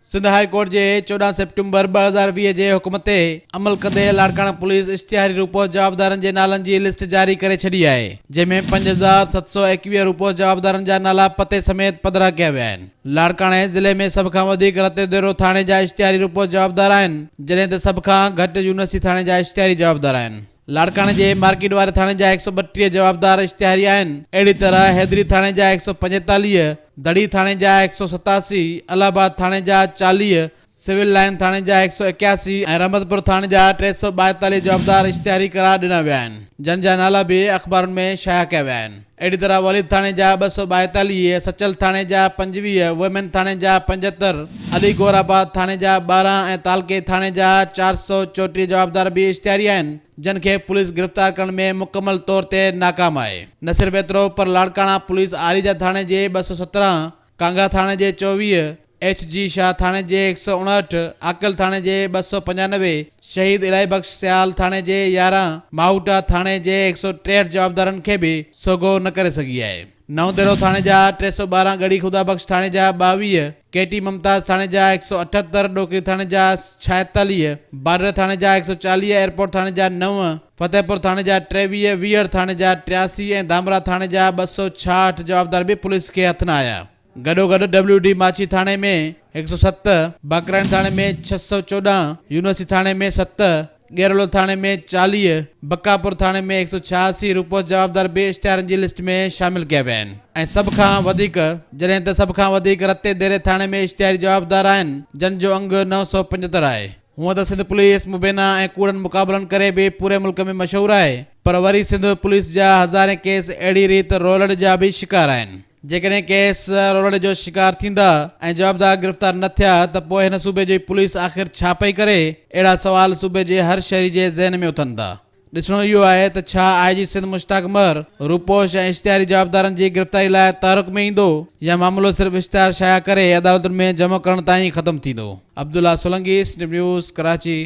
Sindh high court जे 14 September 2020 जे हुकुम ते अमल कंदे लाड़काना पुलिस इश्तिहारी रूप जवाबदारनि जे नालनि जी लिस्ट जारी करे छॾी आहे, जंहिंमें 5721 रूप जवाबदारनि जा नाला पते समेत पधरा कया विया आहिनि। लाड़काणे ज़िले में सभ खां वधीक रते देरो थाणे जा इश्तिहारी रूप जवाबदार आहिनि, जॾहिं त सभ खां घटि यूनिवर्सिटी थाणे जा इश्तिहारी जवाबदार आहिनि। लाड़काणे जे मार्केट वारे थाणे जा 132 जवाबदार इश्तिहारी आहिनि। अहिड़ी तरह हैदरी थाणे जा 145, दड़ी थाणे जा 187, इलाहाबाद थाणे जा 40, सिविल लाइन थाणे जा 181 ऐं रहमतपुर थाणे जा 342 जवाबदार इश्तिहारी करार ॾिना विया आहिनि, जन जा नाला बि अख़बारुनि में शाया कया विया आहिनि। अहिड़ी तरह वलीद थाणे जा 242, सचल थाणे जा 25, वुमेन थाणे जा 75, अली गोराबाद थाणे जा 12 ऐं तालके थाणे जा 434 जवाबदार बि इश्तिहारी आहिनि, जिन खे पुलिस गिरफ़्तार करण में मुकमल तौर ते नाकाम आहे। न सिर्फ़ एतिरो पर लाड़काना पुलिस आरीजा थाणे जे 217, कांगा थाणे जे 24, HG शाह थाणे जे 159, आकिल थाणे जे 295, शहीद इलाही बख्श सियाल थाणे जे 11, माहूटा थाणे जे 163 जवाबदारनि खे बि सोगो न करे सघी आहे। नओं देरो थाणे जा 312, गढ़ी खुदा बख्श थाणे जा 22, केटी मुमताज थाणे जा 178, डोकरी थाणे जा 46, बाडर थाणे जा 140, एयरपोर्ट थाणे जा 9, फतेहपुर थाणे जा 23, वीहड़ थाणे जा 83 ऐं धामरा थाणे जा 266 जवाबदार बि पुलिस खे हथ न आया। गॾोगॾु WD माछी थाणे में 107, बाकराइन थाणे में 614, यूनिवर्सिटी थाणे में 7, गेरलो थाणे में 40, बक्कापुर थाणे में 186 रूप जवाबदार बि इश्तिहारनि जी लिस्ट में शामिल कया विया आहिनि। ऐं सभ खां वधीक जॾहिं त सभ खां वधीक रते देरे थाणे में इश्तिहारी जवाबदार आहिनि, जन जो अंग 975 आहे। हूअं त सिंध पुलिस मुबैना ऐं कूड़नि मुक़ाबलनि करे बि पूरे मुल्क में मशहूरु आहे, पर वरी सिंध पुलिस जा हज़ारे केस अहिड़ी रीति रोलड़ जा बि शिकार आहिनि। जेकॾहिं केस रोलड़ जो शिकार थींदा ऐं जवाबदार गिरफ़्तार न थिया त पोइ हिन सूबे जी पुलिस आख़िर छा पई करे? अहिड़ा सवाल सूबे जे हर शहरी जे ज़हन में उथनि था। ॾिसणो इहो आहे त छा IG सिंध मुश्ताक उमर रूपोश ऐं इश्तिहारी जवाबदारनि जी गिरफ़्तारी लाइ तारुक में ईंदो, या मामिलो सिर्फ़ इश्तिहार शाया करे अदालतुनि में जमा करण ताईं ख़तमु थींदो? Abdullah Solanki, snip news, Karachi.